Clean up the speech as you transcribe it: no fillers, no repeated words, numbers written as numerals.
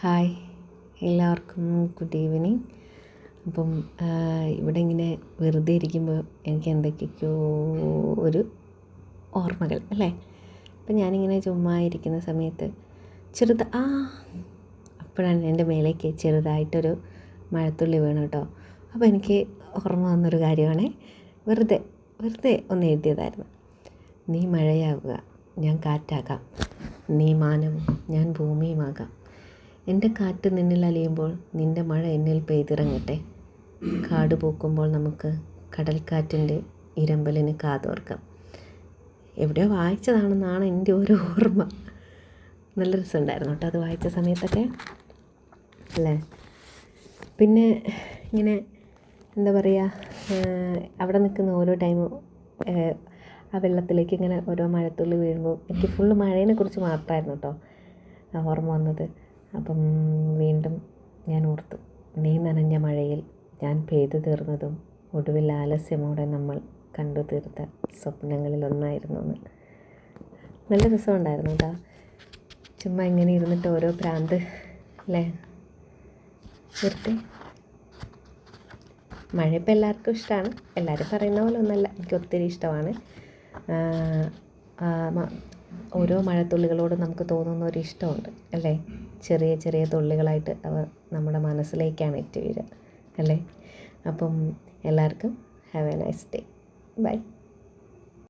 Hi, എല്ലാവർക്കും good evening. അപ്പം ഇവിടെ ഇങ്ങനെ വെറുതെ ഇരിക്കുമ്പോൾ എനിക്ക് എന്തൊക്കെയൊക്കെയോ ഒരു ഓർമ്മകൾ അല്ലേ. അപ്പം ഞാനിങ്ങനെ ചുമ്മാ ഇരിക്കുന്ന സമയത്ത് അപ്പോഴാണ് എൻ്റെ മേലേക്ക് ചെറുതായിട്ടൊരു മഴത്തുള്ളി വീണു കേട്ടോ. അപ്പോൾ എനിക്ക് ഓർമ്മ വന്നൊരു കാര്യമാണ്, വെറുതെ ഒന്ന് എഴുതിയതായിരുന്നു. നീ മഴയാവുക, ഞാൻ കാറ്റാകാം. നീ മാനവും, ഞാൻ ഭൂമിയുമാകാം. എൻ്റെ കാറ്റ് നിന്നിൽ അലിയുമ്പോൾ നിൻ്റെ മഴ എന്നിൽ പെയ്തിറങ്ങട്ടെ. കാട് പൂക്കുമ്പോൾ നമുക്ക് കടൽക്കാറ്റിൻ്റെ ഇരമ്പലിന് കാതോർക്കാം. എവിടെയോ വായിച്ചതാണെന്നാണ് എൻ്റെ ഒരു ഓർമ്മ. നല്ല രസമുണ്ടായിരുന്നു കേട്ടോ അത് വായിച്ച സമയത്തൊക്കെ അല്ലേ. പിന്നെ ഇങ്ങനെ എന്താ പറയുക, അവിടെ നിൽക്കുന്ന ഓരോ ടൈമും ആ വെള്ളത്തിലേക്ക് ഇങ്ങനെ ഓരോ മഴത്തുള്ളി വീഴുമ്പോൾ എനിക്ക് ഫുള്ള് മഴേനെ കുറിച്ച് മാത്രമായിരുന്നു കേട്ടോ ഓർമ്മ വന്നത്. അപ്പം വീണ്ടും ഞാൻ ഓർത്തു, നീ നനഞ്ഞ മഴയിൽ ഞാൻ പെയ്തു തീർന്നതും ഒടുവിൽ ആലസ്യമോടെ നമ്മൾ കണ്ടു തീർത്ത സ്വപ്നങ്ങളിലൊന്നായിരുന്നു എന്ന്. നല്ല രസമുണ്ടായിരുന്നു കേട്ടോ. ചുമ്മാ ഇങ്ങനെ ഇരുന്നിട്ട് ഓരോ ഭ്രാന്ത് അല്ലേ. വെറുതെ മഴ ഇപ്പം എല്ലാവർക്കും ഇഷ്ടമാണ്. എല്ലാവരും പറയുന്ന പോലെ ഒന്നല്ല, എനിക്ക് ഒത്തിരി ഇഷ്ടമാണ്. ഓരോ മഴത്തുള്ളികളോട് നമുക്ക് തോന്നുന്ന ഒരു ഇഷ്ടമുണ്ട് അല്ലേ. ചെറിയ ചെറിയ തുള്ളികളായിട്ട് അവ നമ്മുടെ മനസ്സിലേക്കാണ് എത്തി വീഴുക അല്ലേ. അപ്പം എല്ലാവർക്കും have a nice day. By.